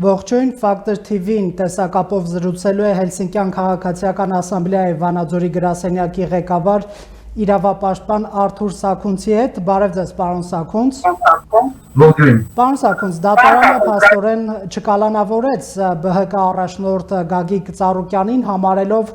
Ողջույն, Factor TV-ին տեսակապով զրուցելու է Հելսինկյան քաղաքացիական ասամբլեայի Վանաձորի գրասենյակի ղեկավար իրավապաշտպան Արթուր Սաքունցի հետ։ Բարև ձեզ, պարոն Սաքունց։ Ողջույն։ Պարոն Սաքունց, դատարանը փաստորեն չկալանավորեց ԲՀԿ առաջնորդ Գագիկ Ծառուկյանին, համարելով,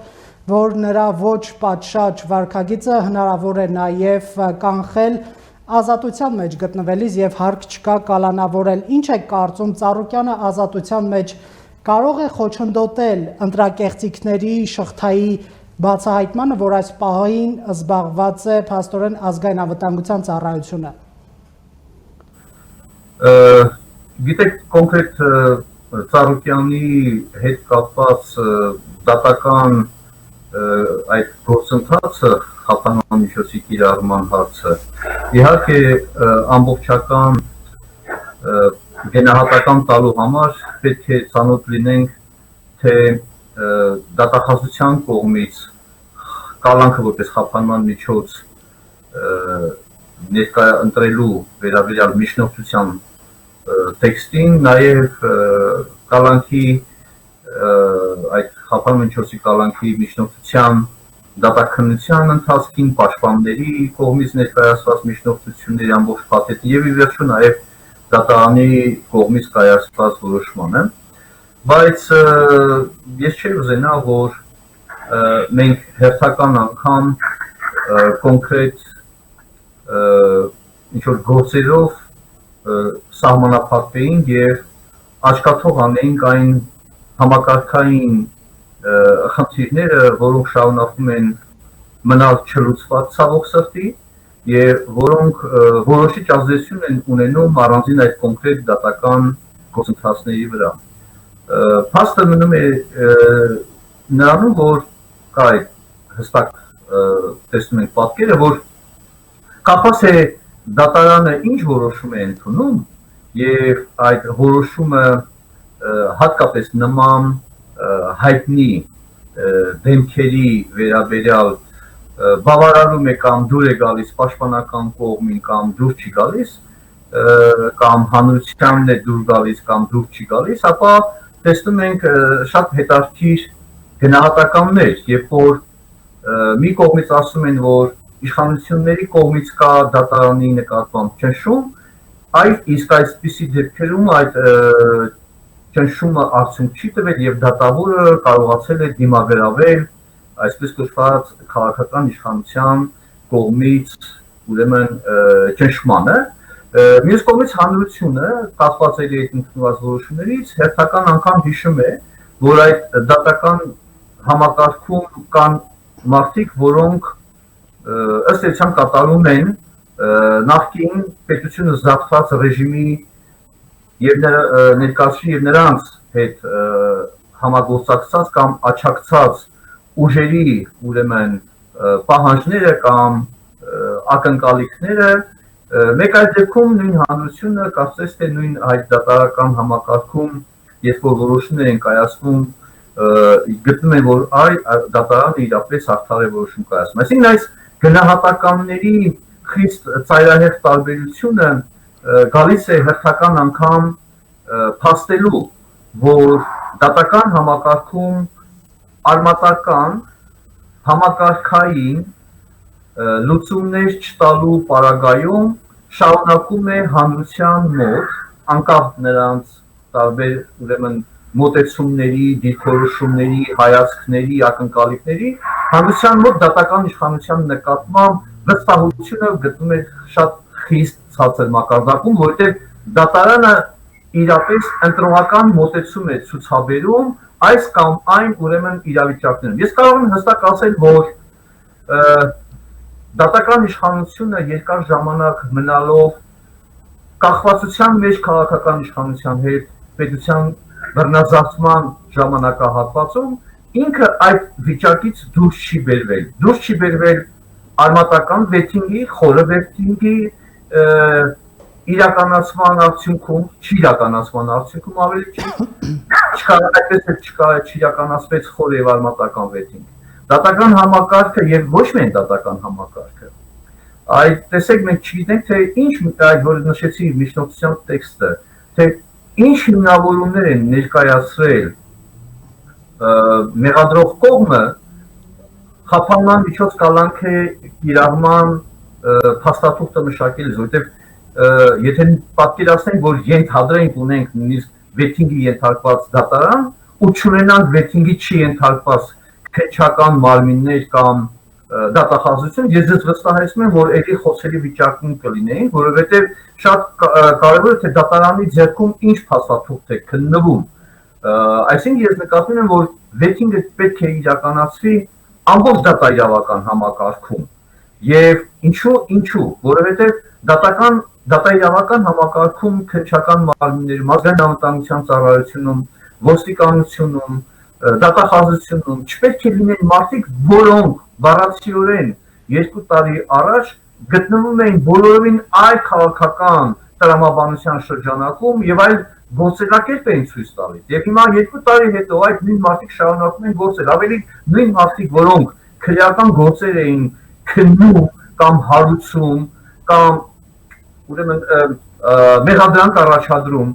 որ նրա ոչ պատշաճ վարքագիծը հնարավոր է նաև կանխել ազատության մեջ գտնվելիս եւ հարկ չկա կալանավորել։ Ինչ է կարծում, Ծառուկյանը ազատության մեջ կարող է խոչընդոտել ընտրակեղծիքների շղթայի բացահայտմանը, որ այս պահին զբաղված է փաստորեն ազգային անվտանգության ծառայությունը։ Գիտեք, կոնկրետ Ծառուկյանի հետ կապված դատական այդ գործընթացը խափանամիջոցի կիրառման հարցը իհարկե ամբողջական գնահատական տալու համար պետք է ծանոթ լինենք թե դատախազության կողմից կալանքը որպես խափանման միջոց ներկայ ընտրելու վերաբերյալ միջնորդության տեքստին, նաև կալանքի այդ խափանման միջոցի կալանքի միջնորդության դատաքննության ընթացքին պաշտպանների կողմից ներկայացված միջնորդությունների ամբողջ փաթեթը եւ ի վերջո նաեւ դատարանի կողմից կայացված որոշմանը, բայց ես չէի ուզենա, որ մենք հերթական անգամ կոնկրետ ինչ-որ գործերով սահմանափակվեինք եւ աչքաթող անեինք այն համակարգային խնդիրները, որոնք շարունակում են մնալ չլուծված ցավոք սրտի եւ որոնք որոշիչ ազդեցություն են ունենում առանձին այդ կոնկրետ դատական գործընթացների վրա։ Փաստը մնում է նրանում, որ կա այդ հստակ տեսնում ենք պատկերը, որ կապված է դատարանը ինչ որոշում է ընդունում եւ այդ որոշումը հատկապես նման հայտնի դեմքերի վերաբերյալ բավարարում է կամ դուր է գալիս պաշտպանական կողմին կամ դուր չի գալիս կամ հանրությանն է դուր գալիս կամ դուր չի գալիս, ապա տեսնում ենք շատ հետաքրքիր գնահատականներ, երբ որ մի կողմից ասում են, որ իշխանությունների կողմից կա դատարանի նկատմամբ ճնշում, իսկ այսպիսի դեպքերում այդ ճնշումը արդյունք չի տվել եւ դատավորը կարողացել է դիմագրավել այսպես կոչված քաղաքական իշխանության կողմից ուրեմն ճնշմանը, մյուս կողմից հանրությունը կախված է այդ ընդունված որոշումներից հերթական անգամ հիշում է, որ այդ դատական համակարգում կան մարդիկ, որոնք ըստ էության կատարում են նախկին պետությունը զավթված ռեժիմի եւ ներկայացրի եւ նրանց հետ համագործակցած կամ աչակցած ուժերի ուրեմն պահանջները կամ ակնկալիքները մեկ այլ դեպքում նույն հանրությունը կարծես թե նույն այդ դատարական համակարգում երբ որ որոշումներ են կայացվում գտնում են որ դատարանը իրապես արդար է որոշում կայացնում։ Այսինքն այս գնահատականների խիստ ծայրահեղ տարբերությունը գալիս է հերթական անգամ փաստելու, որ դատական համակարգում արմատական համակարգային լուծումներ չտալու պարագայում շարունակում է հանրության մոտ անկախ նրանց տարբեր ուրեմն մոտեցումների, դիրքորոշումների, հայացքների, ակնկալիքների, հանրության մոտ դատական իշխանության նկատմամբ վստահությունը գտնում է շատ խիստ ցածր մակարդակում, որտեղ դատարանը իրապես ընտրողական մոտեցում է ցուցաբերում այս կամ այն ուրեմն իրավիճակներում։ Ես կարող եմ հստակ ասել, որ դատական իշխանությունը երկար ժամանակ մնալով կախվածության մեջ քաղաքական իշխանության հետ պետության բռնազավթման ժամանակահատվածում ինքը այդ վիճակից դուրս չի բերվել արմատական վեթինգի, խորը վեթինգի իրականացման արդյունքում ավելի չիրականացվեց խոր եւ արմատական վեթինգ։ Դատական համակարգը եւ ոչ միայն դատական համակարգը, այդ տեսեք մենք չգիտենք թե ինչ այդ որ նշեցի միջնորդության տեքստը, թե ինչ հիմնավորումներ են ներկայացրել մեղադրող կողմը խափանման միջոց կալանք է իրավման փաստաթուղթը մշակելիս, որովհետև եթե պատկերացնենք, որ ենթադրենք ունենք նույնիսկ վեթինգի ենթարկված դատարան ու չունենանք վեթինգի չի ենթարկված քննչական մարմիններ կամ դատախազություն, ես ձեզ վստահեցնում եմ, որ էլի խոսելի վիճակում կլինեին, որովհետև շատ կարևոր է թե դատարանի ձեռքում ինչ փաստաթուղթ է քննվում, այսինքն ես նկատում եմ, որ վեթինգը պետք է իրականացվի ամբողջ դատաիրավական համակարգում եւ ինչու, որովհետեւ դատաիրավական համակարգում քննչական մարմիններում, ազգային անվտանգության ծառայությունում, ոստիկանությունում, դատախազությունում չպետք է լինեն մարդիկ, որոնք բառացիորեն 2 տարի առաջ գտնվում էին բոլորովին այլ քաղաքական տրամաբանության շրջանակում եւ այլ գործելակերպ էին ցույց տալիս եւ հիմա 2 տարի հետո այդ նույն մարդիկ շարունակում են գործել, ավելի նույն մարդիկ, որոնք քրեական գործեր էին քննում կամ հարուցում կամ ուրեմն մեղադրանք առաջադրում,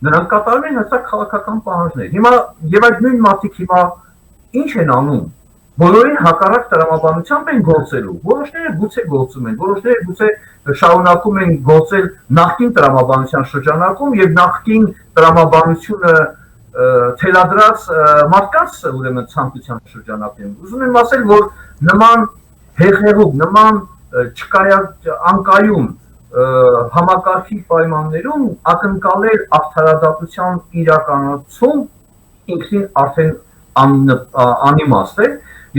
նրանք կատարում են հստակ քաղաքական պահանջներ։ Հիմա եւ այդ նույն մարդիկ հիմա ինչ են անում։ Բոլորին հակառակ տրամաբանությամբ են գործելու, որոշները գուցե գործում են, որոշները գուցե շարունակում են գործել նախկին տրամաբանության շրջանակում եւ նախկին տրամաբանությունը թելադրած մարդկանց ուրեմն ցանկության շրջանակում։ Ուզում եմ ասել, որ նման հեղեղուկ, նման անկայուն համակարգի պայմաններում ակնկալել արդարադատության իրականացում ինքնին արդեն անիմաստ է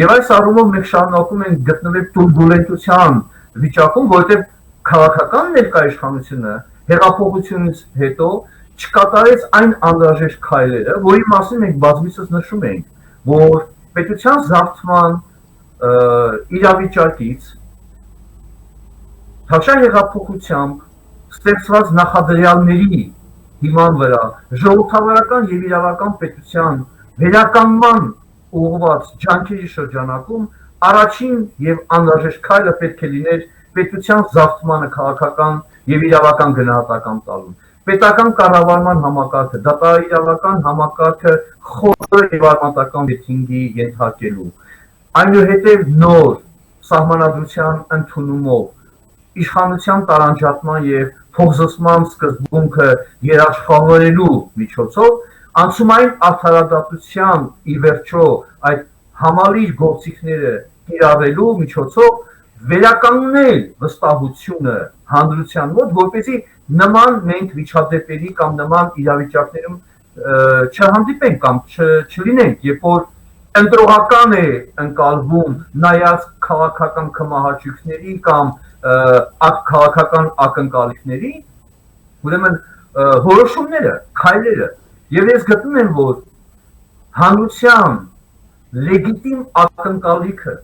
եւ այս առումով մենք շարունակում ենք գտնվել տուրբուլենտության վիճակում, որովհետեւ քաղաքական ներկայացությունը հեղափոխությունից հետո չկատարեց այն անհրաժեշտ քայլերը, որի մասին մենք բազմիցս նշում ենք, որ պետության զարթման իրավիճակից Թավշյա հեղափոխությամբ ստեղծված նախադրյալների հիման վրա ժողովրդավարական եւ իրավական պետության վերականգնման ուղղված ջանքերի շրջանակում առաջին եւ անհրաժեշտ քայլը պետք է լիներ պետության զարթմանը քաղաքական եւ իրավական գնահատական տալուն։ Պետական կառավարման համակարգը, դատարանական համակարգը խորը եւ արմատական վեթինգի ենթարկելու։ Այնուհետև նոր սահմանադրության ընդունումով իշխանության տարանջատման եւ փոխզսման սկզբունքը երաշխավորելու միջոցով անցումային արդարադատության ի վերջո այդ համալիր գործիքները կիրառելու միջոցով վերականգնել վստահությունը հանրության մոտ, որպեսզի նման մենք վիճակների կամ նման իրավիճակներում չհանդիպենք կամ չլինենք, երբ որ ընտրողական է ընկալվում նայած քաղաքական կմահաճույքների կամ քաղաքական ակնկալիքների, ուրեմն որոշումները, քայլերը, եւ ես գտնում եմ, որ հանրության լեգիտիմ ակնկալիքը,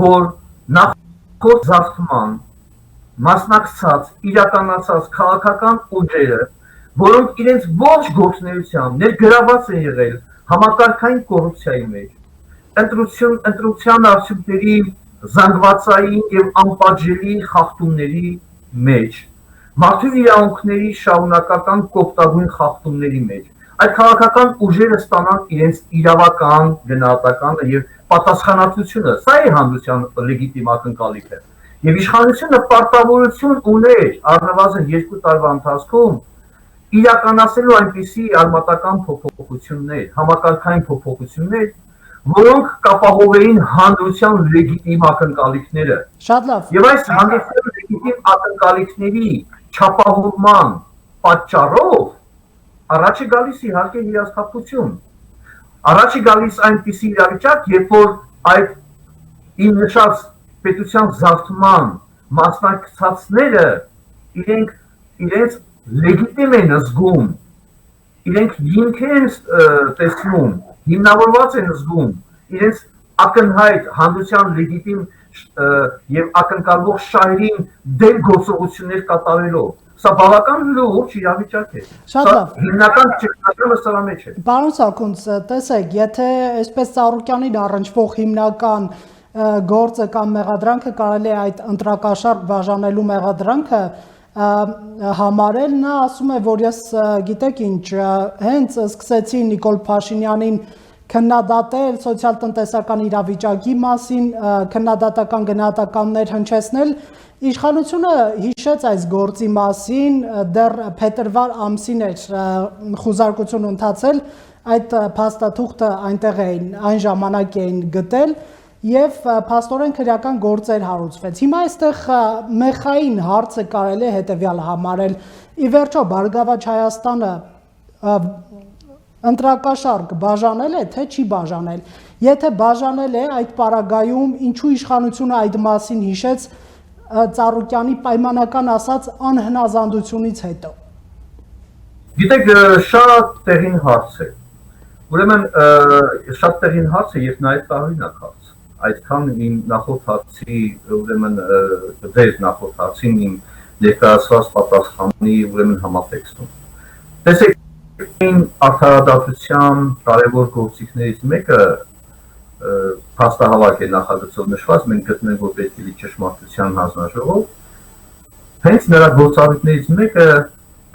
որ նախորդ զարթման մասնակցած, իրականացած քաղաքական ուժերը, որոնք իրենց ողջ գործունեությամբ ներգրաված են եղել համակարգային կոռուպցիայի մեջ, ընտրության արդյունքների զանգվածային եւ անպատժելի խախտումների մեջ, մարդու իրավունքների շարունակական կոպտագույն խախտումների մեջ, այդ քաղաքական ուժերը ստանան իրենց իրավական գնահատականը եւ պատասխանատվությունը, սա է հանրության լեգիտիմ ակնկալիքը։ Եվ իշխանությունը պարտավորություն ուներ առնվազն 2 տարվա ընթացքում իրականացնելու այնպիսի արմատական փոփոխություններ, համակարգային փոփոխություններ, որոնք կապահովեին հանրության լեգիտիմ ակնկալիքները։ Շատ լավ։ Եվ այս հանրության լեգիտիմ ակնկալիքների չապահովման պատճառով առաջ է գալիս իհարկե հիասթափություն։ Առաջ է գալիս այնպիսի իրավիճակ, երբ որ այդ իմ նշած պետության զարթման մասնակցածները իրենց լեգիտիմ են զգում, իրենք հիմք են տեսնում, հիմնավորված են զգում, իրենց ակնհայտ հանրության լեգիտիմ եւ ակնկալվող շահերին դեմ գործողություններ կատարելով։ Սա բավական լուրջ իրավիճակ է։ Շատ լավ։ Հիմնական ճգնաժամը սրա մեջ է։ Պարոն Սարգունց, տեսեք, եթե այսպես Ծառուկյանին առնչվող հիմնական գործը կամ մեղադրանքը կարելի է այդ ընտրակաշառք բաժանելու մեղադրանքը համարել, նա ասում է, որ ես գիտեք ինչ, հենց սկսեցի Նիկոլ Փաշինյանին քննադատել սոցիալ-տնտեսական իրավիճակի մասին, քննադատական գնահատականներ հնչեցնել, իշխանությունը հիշեց այս գործի մասին, դեռ փետրվար ամսին էր խուզարկություն ընթացել, այդ փաստաթուղթը այն ժամանակ էին գտել եւ փաստորեն քրեական գործեր հարուցվեց։ Հիմա այստեղ մեխային հարցը կարելի է հետեւյալը համարել։ Ի վերջո Բարգավաճ Հայաստանը ընտրակաշարք բաժանել է, թե չի բաժանել։ Եթե բաժանել է, այդ պարագայում ինչու իշխանությունը այդ մասին հիշեց Ծառուկյանի պայմանական ասած անհնազանդությունից հետո։ Գիտեք, շատ տեղին հարց է։ Ուրեմն շատ տեղին հարց է եւ նաեւ տարօրինակ հարց։ Այդքան իմ նախորդ հարցի, ուրեմն դեր նախորդ հարցին իմ ներկայացված պատասխանի ուրեմն համատեքստում։ Տեսեք, արդարադատության կարևոր գործիքներից մեկը փաստահավաք է նախագծով նշված, մենք գտնենք, որ պետք է լինի ճշմարտության հանձնաժողով, հենց նրա գործառույթներից մեկը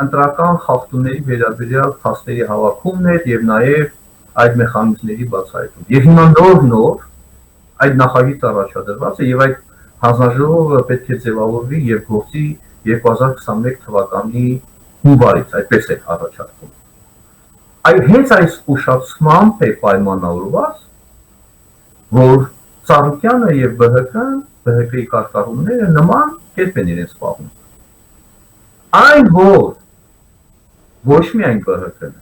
ընտրական խախտումների վերաբերյալ փաստերի հավաքումն է եւ նաեւ այդ մեխանիզմների բացահայտում։ Եվ հիմա նոր այդ նախագիծը առաջադրված է եւ այդ հանձնաժողովը պետք է ձևավորվի եւ գործի 2021 թվականի հունվարից, այդպես է առաջարկվում։ Հենց այս ուշացմամբ է պայմանավորված, որ Ծառուկյանը եւ ԲՀԿ-ի կարգառումները նման կերպ են իրենց զբաղվում։ Այն որ ոչ միայն ԲՀԿ-ն,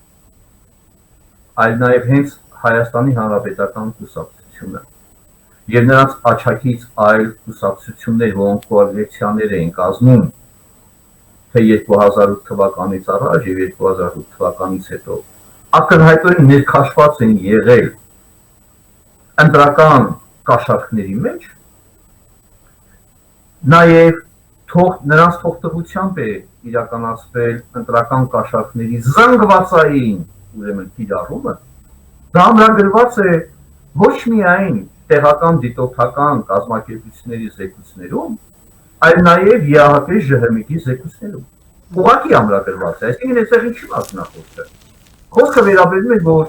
այլ նաեւ հենց Հայաստանի Հանրապետական կուսակցությունը եւ նրանց աչքից այլ կուսակցություններ, որոնք կոալիցիաներ էին կազմում, թե 2008 թվականից առաջ եւ 2008 թվականից հետո, ակնհայտորեն ներքաշված են եղել ընտրական կաշառքների մեջ, նաեւ նրանց թողտվությամբ է իրականացվել ընտրական կաշառքների զանգվածային ուրեմն կիրառումը, դա ամրագրված է ոչ միայն տեղական դիտորդական կազմակերպությունների զեկույցներում, այլ նաեւ ԵԱՀԿ ԺՀՄԿ-ի զեկույցներում։ Ուղղակի ամրագրված է, այսինքն այստեղ ինչի մասին է խոսքը։ Խոսքը վերաբերում է, որ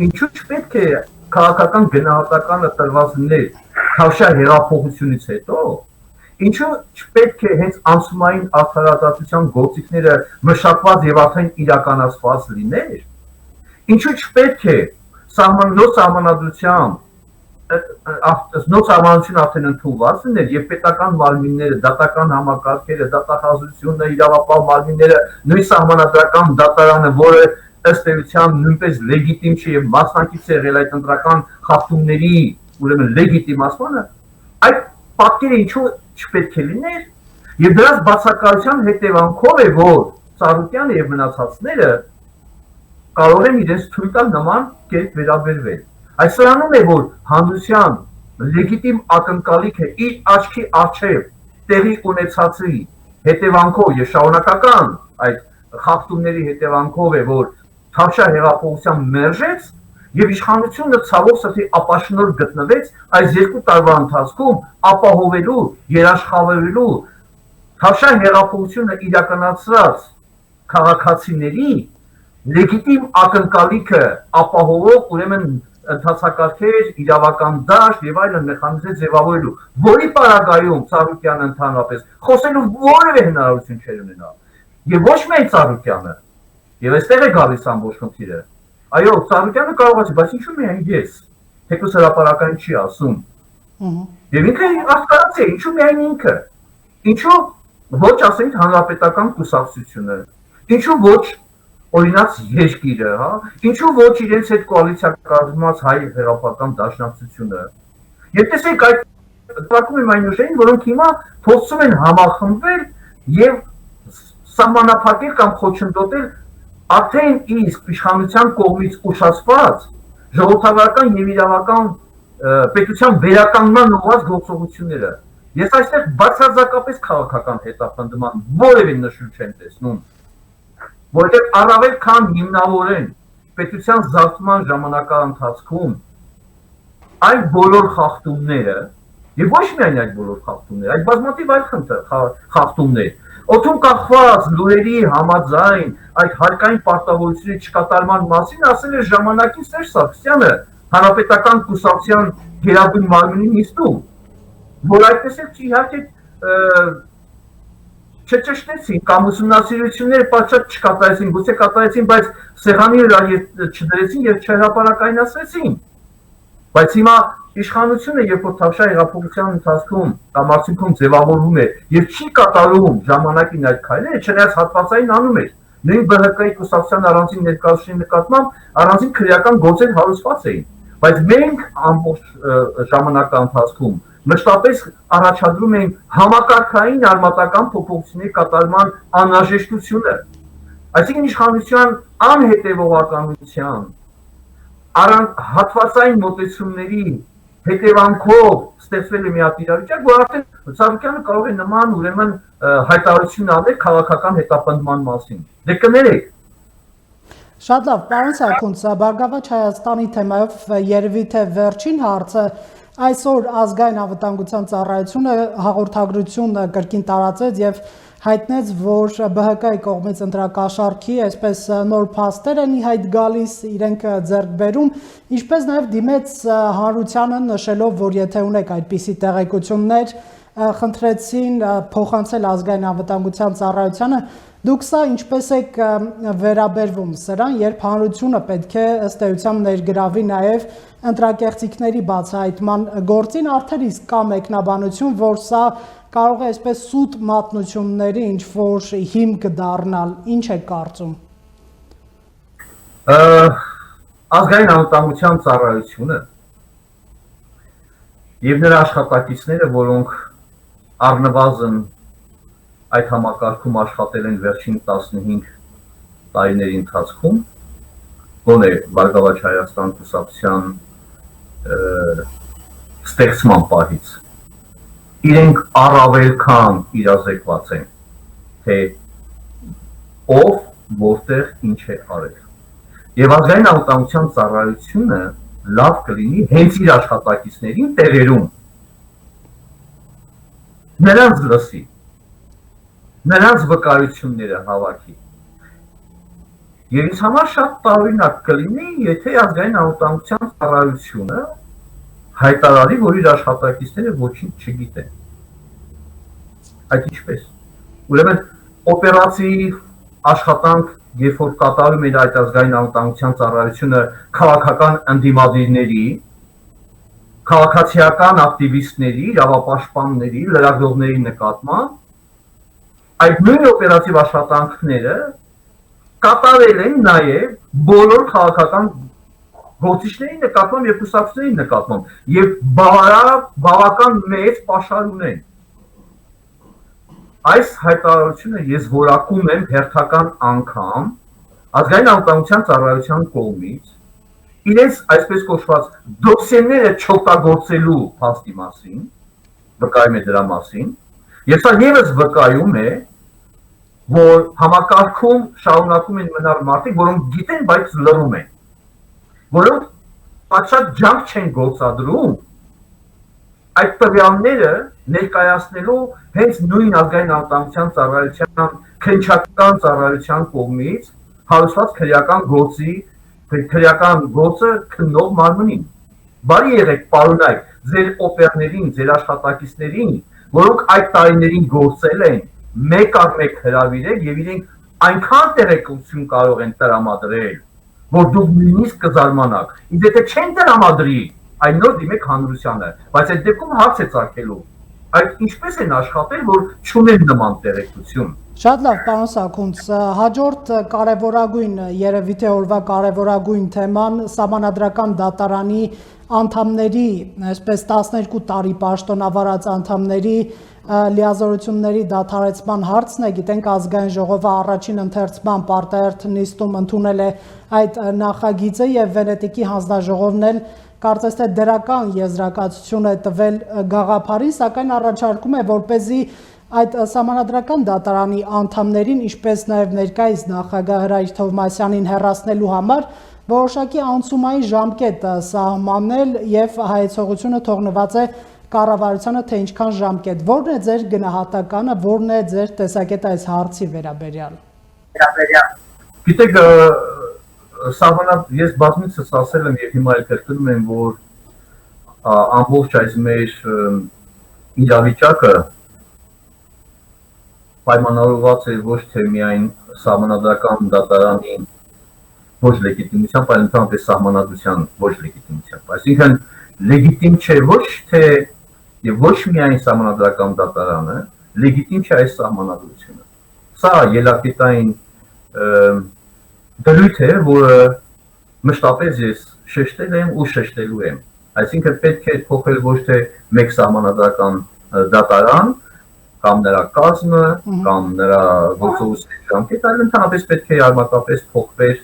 ինչու չպետք է քաղաքական գնահատականը տրված լինել Թավշյա հեղափոխությունից հետո, ինչու չպետք է հենց անցումային արդարադատության գործիքները մշակված եւ արդեն իրականացված լիներ, ինչու չպետք է նոր սահմանադրությամբ նոր սահմանադրություն արդեն ընդունված լիներ եւ պետական մարմինները, դատական համակարգերը, դատախազությունը, իրավապահ մարմինները, նույն սահմանադրական դատարանը, որը ըստ էության նույնպես լեգիտիմ չէ եւ մասնակից է եղել այդ ընտրական խախտումների ուրեմն լեգիտիմացմանը, այդ պատկերը ինչու չպետք է լիներ եւ դրանց բացակայության հետևանքով է, որ Ծառուկյանը եւ մնացածները կարող են իրենց թույլ տալ նման կերպ վերաբերվել։ Այսօրանում է, որ հանրության լեգիտիմ ակնկալիքը իր աչքի առջև տեղի ունեցածի հետևանքով եւ շարունակական այդ խախտումների հետևանքով է, որ Թավշյա հեղափոխության մերժեց եւ իշխանությունը ցավոք սրտի ապաշնոր գտնվեց այս 2 տարվա ընթացքում ապահովելու, երաշխավորելու Թավշյա հեղափոխությունը իրականացրած քաղաքացիների լեգիտիմ ակնկալիքը ապահովող ուրեմն ընդհանցակարգեր, իրավական դաշտ եւ այլն մեխանիզմներ ձևավորելու, որի պարագայում Ծառուկյանը ընդհանրապես խոսելու որևէ հնարավորություն չէր ունենա։ Եվ ոչ միայն Ծառուկյանը, եւ այստեղ է գալիս ամբողջ խնդիրը։ Այո, Ծառուկյանը կարող է, բայց ինչու միայն ես, թեկուզ հրապարակային չի ասում։ Եվ ինքը արտարած է, ինչու միայն ինքը։ Ինչու ոչ ասենք հանրապետական կուսակցությունը, ինչու ոչ օրինաց երկիրը, հա, ինչու ոչ իրենց հետ կոալիցիա կազմած հայ հեղափոխական դաշնակցությունը։ Եվ տեսեք այդ դեպքում իմ այն ուժերին, որոնք հիմա փորձում են համախմբվել եւ սահմանափակել կամ խոչընդոտել արդեն իսկ իշխանության կողմից ուշացված ժողովրդավարական եւ իրավական պետության վերականգնման ուղղված գործողությունները։ Ես այստեղ բացարձակապես քաղաքական հետապնդման որևէ նշույլ չեմ տեսնում, որովհետև առավել քան հիմնավորեն պետության զարգացման ժամանակահատվածում այդ բոլոր խախտումները, եւ ոչ միայն այդ բոլոր խախտումները, այդ բազմաթիվ այլ խախտումներ, Օդում կախված լուրերի համաձայն այդ հարկային պարտավորությունների չկատարման մասին ասել է ժամանակին Սերժ Սարգսյանը հանրապետական կուսակցության գերագույն մարմնի նիստում, որ այդպես էլ իհարկե չճշտեցին կամ ուսումնասիրությունները պատշաճ չկատարեցին, գուցե կատարեցին, բայց սեղանի վրա չդրեցին եւ չհրապարակայնացրեցին։ Բայց հիմա իշխանությունը, երբ որ Թավշյա հեղափոխության ընթացքում կամ արդյունքում ձևավորվում է եւ չի կատարում ժամանակին այդ քայլերը, չնայած հատվածային անում է, նույն ԲՀԿ-ի կուսակցության առանձին ներկայացուցիչի նկատմամբ առանձին քրեական գործեր հարուցված էին, բայց մենք ամբողջ ժամանակի ընթացքում մշտապես առաջադրում էին համակարգային արմատական փոփոխությունների կատարման անհրաժեշտությունը, այսինքն իշխանության անհետևողականության, հատվածային մոտեցումների հետևանքով ստեղծվել է մի հատ իրավիճակ, որ արդեն Ծառուկյանը կարող է նման ուրեմն հայտարարություն անել քաղաքական հետապնդման մասին։ Դե կներեք։ Շատ լավ, պարոն Սարգսյան, Բարգավաճ Հայաստանի թեմայով երևի թե վերջին հարցը այսօր ազգային անվտանգության ծառայությունը հաղորդագրություն կրկին տարածեց եւ հայտնեց, որ ԲՀԿ-ի կողմից ընտրակաշառքի այսպես նոր փաստեր են իհայտ գալիս, իրենք ձեռք բերում, ինչպես նաեւ դիմեց հանրությանը նշելով, որ եթե ունեք այդպիսի տեղեկություններ, խնդրեցին փոխանցել ազգային անվտանգության ծառայությանը, դուք սա ինչպես եք վերաբերվում սրան, երբ հանրությունը պետք է ըստ էության ներգրավի նաև ընտրակեղծիքների բացահայտման գործին, արդեն իսկ կա մեկնաբանություն, որ սա կարող է այսպես սուտ մատնությունների ինչ-որ հիմք դառնալ, ինչ եք կարծում։ Ազգային անվտանգության ծառայությունը եւ նրա աշխատակիցները, որոնք առնվազն այդ համակարգում աշխատել են վերջին 15 տարիների ընթացքում, գոնե Բարգավաճ Հայաստան կուսակցության ստեղծման պահից, իրենք առավել քան իրազեկված են, թե ով, որտեղ, ինչ է արել։ Եվ ազգային անվտանգության ծառայությունը լավ կլինի հենց իր աշխատակիցներին տեղերում նրանց լսի, նրանց վկայությունները հավաքի։ Եվ ինձ համար շատ տարօրինակ կլինի, եթե ազգային անվտանգության ծառայությունը հայտարարի, որ իր աշխատակիցները ոչինչ չգիտեն։ Այդ ինչպես։ Ուրեմն օպերատիվ աշխատանք, երբ որ կատարում էր այդ ազգային անվտանգության ծառայությունը քաղաքական ընդդիմադիրների, քաղաքացիական ակտիվիստների, իրավապաշտպանների, լրագրողների նկատմամբ, այդ նույն օպերատիվ աշխատանքները կատարել են նաև բոլոր քաղաքական գործիչների նկատմամբ եւ կուսակցությունների նկատմամբ եւ բավական մեծ պաշար ունեն։ Այս հայտարարությունը ես որակում եմ հերթական անգամ ազգային անվտանգության ծառայության կողմից իրենց այսպես կոչված դոքսերները չօգտագործելու փաստի մասին, վկայում է դրա մասին, եւ սա եւս վկայում է, որ համակարգում շարունակում են մնալ մարդիկ, որոնք գիտեն, բայց լռում են, որոնք պատշաճ ջանք չեն գործադրում այդ տվյալները ներկայացնելու հենց նույն ազգային անվտանգության ծառայության քննչական ծառայության կողմից հարուցված քրեական գործը քննող մարմնին։ Բարի եղեք, պարոնայք, ձեր օպերներին, ձեր աշխատակիցներին, որոնք այդ տարիներին գործել են, մեկ առ մեկ հրավիրեք եւ իրենք այնքան տեղեկություն կարող են տրամադրել, որ դուք նույնիսկ կզարմանաք։ Իսկ եթե չեն տրամադրի, այն նոր դիմեք հանրությանը, բայց այդ դեպքում հարց է ծագելու։ Այդ ինչպես են աշխատել, որ չունեն նման տեղեկություն։ Շատ լավ, պարոն Սաքունց, հաջորդ կարևորագույն, երևի թե օրվա կարևորագույն թեման Սահմանադրական դատարանի անդամների, այսպես 12 տարի պաշտոնավարած անդամների լիազորությունների դադարեցման հարցն է, գիտենք ազգային ժողովը առաջին ընթերցման պարտահերթ նիստում ընդունել է այդ նախագիծը եւ Վենետիկի հանձնաժողովն էլ կարծես թե դրական եզրակացություն է տվել գաղափարին, սակայն առաջարկում է, որպեսզի այդ Սահմանադրական դատարանի անդամներին, ինչպես նաև ներկայիս նախագահ Հրայր Թովմասյանին հեռացնելու համար որոշակի անցումային ժամկետ սահմանել եւ հայեցողությունը թողնված է կառավարությանը, թե ինչքան ժամկետ։ Որն է ձեր գնահատականը, որն է ձեր տեսակետը այս հարցի վերաբերյալ։ Գիտեք, ես բազմիցս ասել եմ եւ հիմա էլ կրկնում եմ, որ ամբողջ այս մեր իրավիճակը պայմանավորված է ոչ թե միայն սահմանադրական դատարանի ոչ լեգիտիմությամբ, այլ ընդհանրապես սահմանադրության ոչ լեգիտիմությամբ։ Այսինքն լեգիտիմ չէ ոչ թե եւ ոչ միայն սահմանադրական դատարանը, լեգիտիմ չէ այս սահմանադրությունը։ Սա ելակետային դրույթ է, որը մշտապես ես շեշտել եմ ու շեշտելու եմ։ Այսինքն պետք է փոխել ոչ թե մեկ սահմանադրական դատարան կամ նրա կազմը, կամ նրա գործողությունների ժամկետը, այլ ընդհանրապես պետք է արմատապես փոխվեր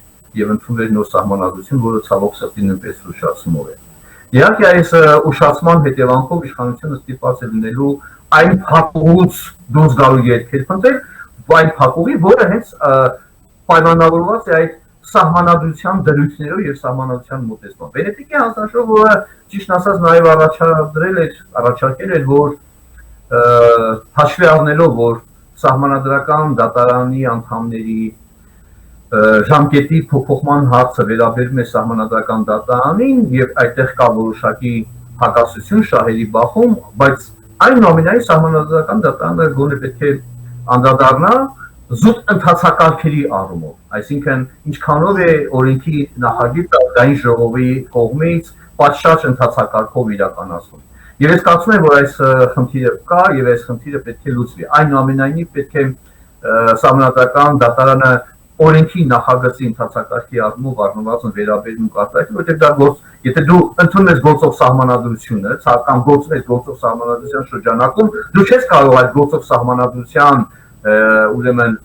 եւ ընդունվեր նոր սահմանադրություն, որը ցավոք սրտի նույնպես ուշացումով է։ Իհարկե այս ուշացման հետևանքով իշխանությունը ստիպված է լինելու այն փակուղուց դուրս գալու ելքեր փնտրել, այն փակուղի, որը հենց պայմանավորված է այդ սահմանադրության դրույթներով եւ սահմանադրության մոտեցմամբ։ Վենետիկի հանձնաժողովը, որը ճիշտ ասած նաեւ առաջարկել էր, որ հաշվի առնելով, որ սահմանադրական դատարանի անդամների ժամկետի փոփոխման հարցը վերաբերում է սահմանադրական դատարանին եւ այդտեղ կա որոշակի հակասություն շահերի բախում, բայց այնուամենայնիվ սահմանադրական դատարանը գոնե պետք է անդրադառնա զուտ ընթացակարգերի առումով, այսինքն ինչքանով է օրենքի նախագիծը ազգային ժողովի կողմից պատշաճ ընթացակարգով իրականացվում։ Եվ ես կարծում եմ, որ այս խնդիրը կա եւ այս խնդիրը պետք է լուծվի։ Այնուամենայնիվ պետք է սահմանադրական դատարանը օրենքի նախագծի ընթացակարգի առումով առնվազն վերաբերում կարտահայտել, որտեղ դա եթե դու ընդունում ես գործող սահմանադրությունը, կամ գործում ես գործող սահմանադրության շրջանակում, դու չես կարող այդ գործող սահմանադրության ուրեմն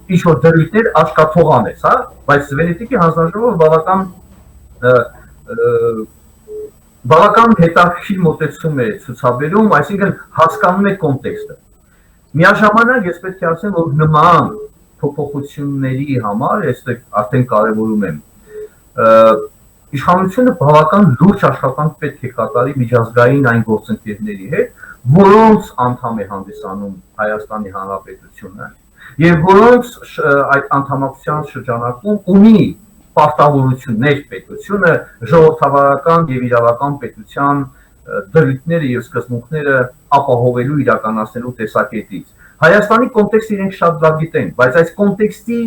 ինչ որ դրույթներ աչքաթող անես, հա, բայց Վենետիկի հանձնաժողովը բավական հետաքրքիր մոտեցում է ցուցաբերում, այսինքն հասկանում է կոնտեքստը։ Միաժամանակ ես պետք է ասեմ, որ նման փոփոխությունների համար, ես արդեն կարևորում եմ, իշխանությունը բավական լուրջ աշխատանք պետք է կատարի միջազգային այն գործընկերների հետ, որոնց անդամ է հանդիսանում Հայաստանի Հանրապետությունը եւ որոնց այդ անդամակցության շրջանակում ունի պարտավորություններ պետությունը ժողովրդավարական եւ իրավական պետության դրույթները եւ սկզբունքները ապահովելու իրականացնելու տեսակետից։ Հայաստանի կոնտեքստը իրենք շատ լավ գիտեն, բայց այս կոնտեքստի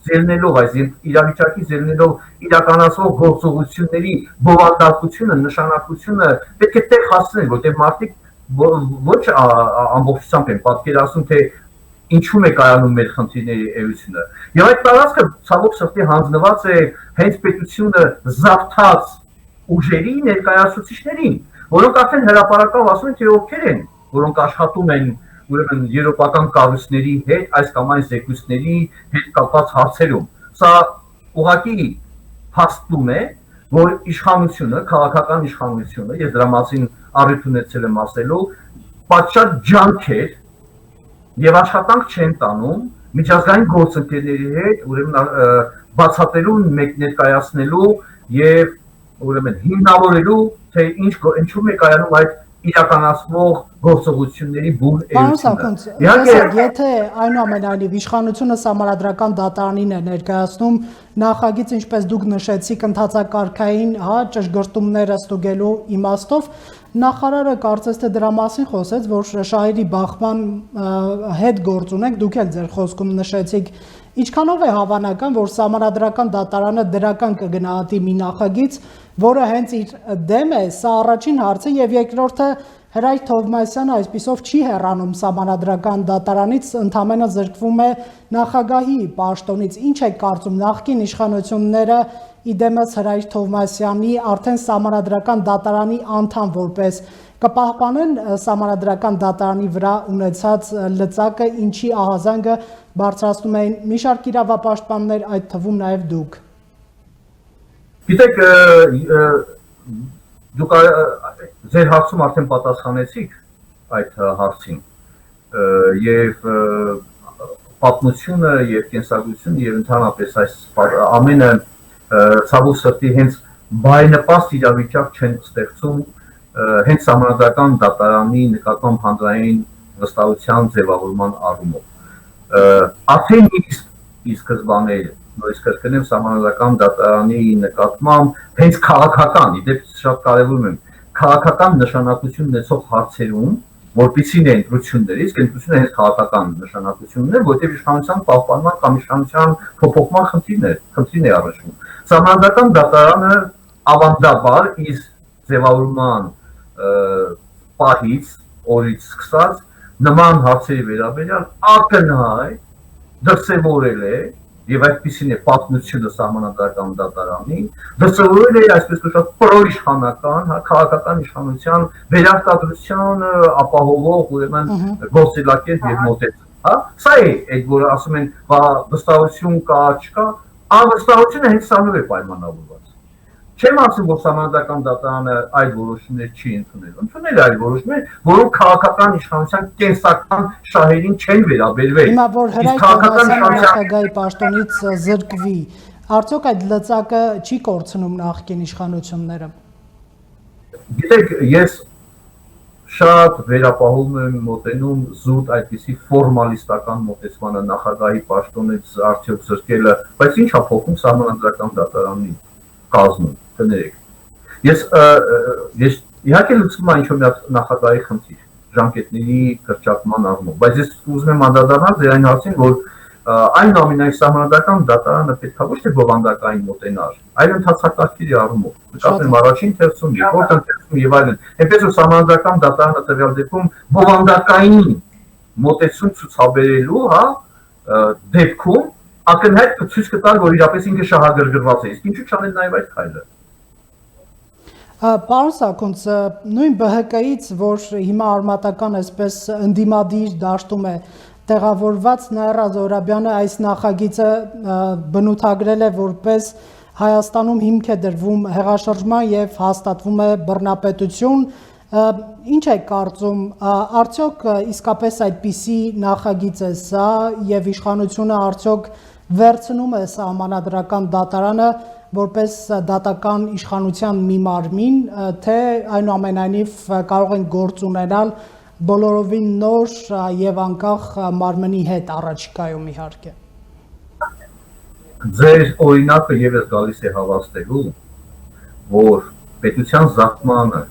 ձեռնելով, այս իրավիճակի ձեռնելով իրականացվող գործողությունների բովանդակությունը, նշանակությունը պետք է տեղ հասցնել, որտեղ մարդիկ ոչ ամբողջությամբ են պատկերացնում, թե ինչու է կայանում մեր խնդիրների էությունը։ Եվ այդ տարածքը ցավոք սրտի հանձնված է հենց պետությունը զավթած ուժերի ներկայացուցիչներին, որոնք արդեն հրապարակավ ասում են, թե ովքեր են, որոնք աշխատում են ուրեմն եվրոպական կառույցների հետ, այս կամ այն զեկույցների հետ կապված հարցերում։ Սա ուղղակի փաստում է, որ իշխանությունը, քաղաքական իշխանությունը, ես դրա մասին առիթ ունեցել եմ ասելու, պատշաճ ջանքեր եւ աշխատանք չեն տանում միջազգային գործընկերների հետ, ուրեմն բացատրելու, ներկայացնելու եւ ուրեմն հիմնավորելու, թե ինչու է կայանում այդ իրականացվող գործողությունների բուն էությունը։ Եթե այնուամենայնիվ իշխանությունը սահմանադրական դատարանին է ներկայացնում նախագիծ, ինչպես դուք նշեցիք, ընթացակարգային ճշգրտումները ստուգելու իմաստով, նախարարը կարծես թե դրա մասին խոսեց, որ շահերի բախման հետ գործ ունենք, դուք էլ ձեր խոսքում նշեցիք, ինչքանով է հավանական, որ սահմանադրական դատարանը դրական կգնահատի մի նախագիծ, որը հենց իր դեմ է, սա առաջին հարցը, եւ երկրորդը Հրայր Թովմասյանը այսպիսով չի հեռանում սահմանադրական դատարանից, ընդամենը զրկվում է նախագահի պաշտոնից։ Ինչ է կարծում, նախկին իշխանությունները իդեմս Հրայր Թովմասյանի արդեն սահմանադրական դատարանի անդամ որպես կպահպանեն սահմանադրական դատարանի վրա ունեցած լծակը, ինչի ահազանգը բարձրացնում էին մի շարք իրավապաշտպաններ, այդ թվում նաև դուք։ Գիտեք, դուք ձեր հարցում արդեն պատասխանեցիք այդ հարցին եւ պատմությունը եւ կենսագրությունը եւ ընդհանրապես այս ամենը ցավոք սրտի հենց բարենպաստ իրավիճակ չեն ստեղծում հենց համանդրական դատարանի նկատմամբ հանրային վստահության ձևավորման առումով արդեն ի սկզբանե նույնիսկ կրկնեմ համանդրական դատարանի նկատմամբ հենց քաղաքական իդեպ շատ կարևոր եմ քաղաքական նշանակություն ունեցող հարցերում որպեսզի ընտրություններից ընտրությունը հենց քաղաքական նշանակությունն է որտեղ իշխանության պահպանման կամ իշխանության փոփոխման խնդիրն է առաջանում համանդրական դատարանը ավանդաբար իր ձևավորման պահից օրից սկսած նման հարցերի վերաբերյալ ակնհայտ դրսևորել է եւ այդպիսին է պատմությունը համանդրական դատարանի դրսևորել է այսպես կոչված պրոիշխանական քաղաքական իշխանության վերարտադրության ապահովող ուրեմն գործելակերպ եւ մոտեցում հա սա է այդ որ ասում են վստահություն կա չկա անվստահությունը հենց սանով է պայմանավորված չեմ ասում որ համանդրական դատարանը այդ որոշումներ չի ընդունել այլ որոշումներ որոնք քաղաքական իշխանության կենսական շահերին չեն վերաբերվել հիմա որ հրայր նախագահի պաշտոնից զրկվի արդյոք այդ լծակը չի կորցնում նախկին իշխանությունները գիտեք ես շատ վերապահում եմ մոտենում զուտ այդպիսի ֆորմալիստական մոտեցմանը նախագահի պաշտոնից արդյոք զրկելը բայց ի՞նչ է փոխում համանդրական դատարանի կազմում կներեք ես իհարկե լուծում եմ ինչ-որ նախագահի խնդիր ժամկետների կրճատման առումով բայց ես ուզում եմ անդրադառնալ ձեր այն հարցին որ այնուամենայնիվ համանդրական դատարանը պետք է ոչ թե բովանդակային մոտենար այլ ընդհանրակարգերի առումով նկատեմ առաջին թերթում երկրորդ թերթում եւ այլն այնպես որ համանդրական դատարանը տվյալ դեպքում բովանդակային մոտեցում ցուցաբերելու հա դեպքում ակնհայտ ցույց կտան որ իրապես ինքը շահագրգռված է իսկ ինչու՞ չանել նաեւ այդ քայլը Պարոն Սաքունց նույն ԲՀԿ-ից որ հիմա արմատական այսպես ընդդիմադիր դաշտում է տեղավորված Նաիրա Զոհրաբյանը այս նախագիծը բնութագրել է որպես Հայաստանում հիմք է դրվում հեղաշրջման եւ հաստատվում է բռնապետություն ինչ է կարծում արդյոք իսկապես այդպիսի նախագիծ է սա եւ իշխանությունը արդյոք վերցնում է սահմանադրական դատարանը որպես դատական իշխանության մի մարմին թե այնուամենայնիվ կարող են գործ ունենալ բոլորովին նոր եւ անկախ մարմնի հետ առաջիկայում իհարկե ձեր օրինակը եւս գալիս է հավաստելու որ պետության զարգմանը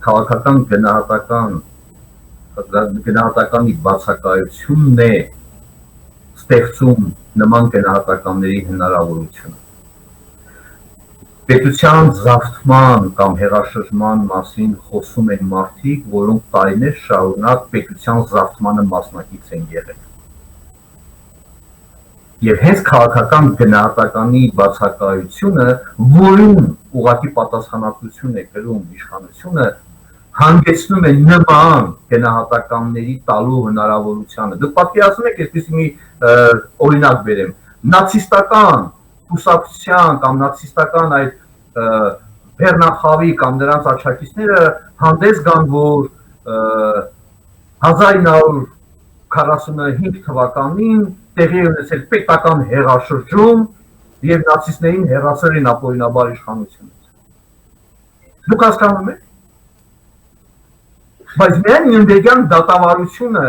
քաղաքական գնահատականի բացակայությունն է ստեղծում նման գնահատականների հնարավորությունը պետության զավթման կամ հեղաշրջման մասին խոսում են մարդիկ, որոնք տարիներ շարունակ պետության զավթմանը մասնակից են եղել։ Եվ հենց քաղաքական գնահատականի բացակայությունը, որին ուղղակի պատասխանատվություն է կրում իշխանությունը, հանգեցնում է նման գնահատականների տալու հնարավորությանը։ Դուք պատկերացնում եք, այսպես մի օրինակ բերեմ, նացիստական կուսակցության կամ նացիստական այդ բեռնախավի կամ նրանց աջակիցները հանդես գան, որ 1945 թվականին տեղի ունեցել պետական հեղաշրջում եւ նացիստներին հեռացել են ապօրինաբար իշխանությունից։ Դուք հասկանում եք։ Բայց միայն Նյուրնբերգյան դատավարությունը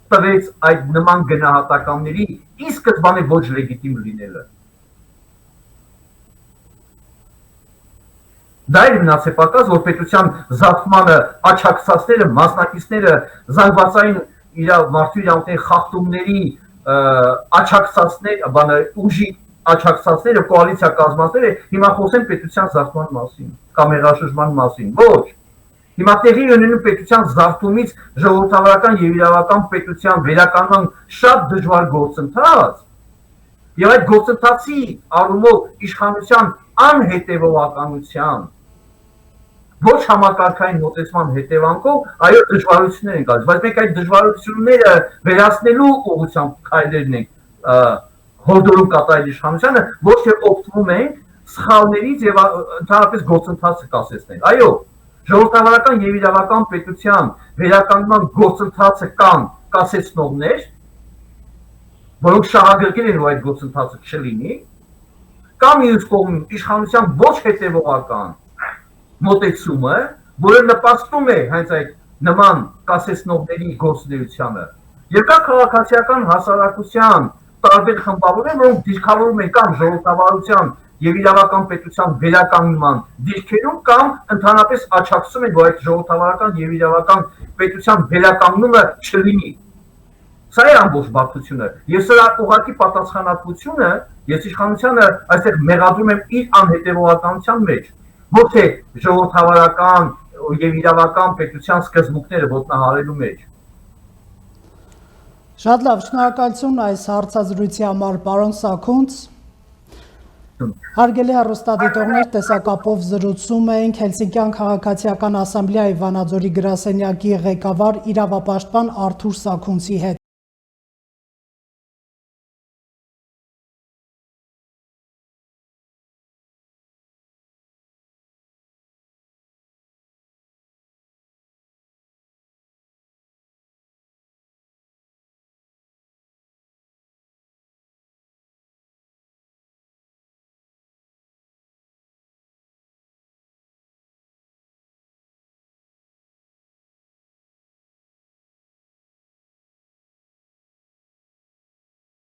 տվեց այդ նման գնահատականների ի սկզբանե ոչ լեգիտիմ լինելը։ Դա էր մնացեպակած, որ պետության զավթմանը աջակցածները, մասնակիցները զանգվածային մարդու իրավունքների խախտումների ուժի աջակցածները, կոալիցիա կազմածները հիմա խոսեն պետության զավթման մասին կամ հեղաշրջման մասին։ Ոչ։ Հիմա տեղի ունենում պետության զավթումից ժողովրդավարական եւ իրավական պետության վերականգնման շատ դժվար գործընթաց։ Եվ այդ գործընթացի առումով իշխանության անհետևողականության ոչ համակարգային մոտեցման հետևանքով այո դժվարություններ են գալիս, բայց մենք այդ դժվարությունները վերացնելու ուղղությամբ քայլերն ենք հորդորում կատարել իշխանությանը, ոչ թե օգտվում ենք սխալներից եւ ընդհանրապես գործընթացը կասեցնել։ Այո, ժողովրդավարական եւ իրավական պետության վերականգնման գործընթացը կան կասեցնողներ, որոնք շահագրգիռ են, որ այդ գործընթացը չլինի, կամ մյուս կողմում իշխանության ոչ հետևողական մոտեցումը, որը նպաստում է հենց այդ նման կասեցնողների գործունեությանը։ Երկա քաղաքացիական հասարակության տարբեր խմբավորներ, որոնք դիրքավորում են կամ ժողովրդավարության եւ իրավական պետության վերականգնման դիրքերում կամ ընդհանրապես աչակցում են, որ այդ ժողովրդավարական եւ իրավական պետության վերականգնումը չլինի։ Սա է ամբողջ բարդությունը։ Ես սրա ուղղակի պատասխանատվությունը ես իշխանությանը այստեղ մեղադրում եմ իր անհետևողականության մեջ, ոչ թե ժողովրդավարական եւ իրավական պետության սկզբունքները ոտնահարելու մեջ։ Շատ լավ, շնորհակալություն այս հարցազրույցի համար, պարոն Սաքունց։ Հարգելի հեռուստադիտողներ, տեսակապով զրուցում էինք Հելսինկյան քաղաքացիական ասամբլեայի Վանաձորի գրասենյակի ղեկավար իրավապաշտպան Արթուր Սաքունցի հետ։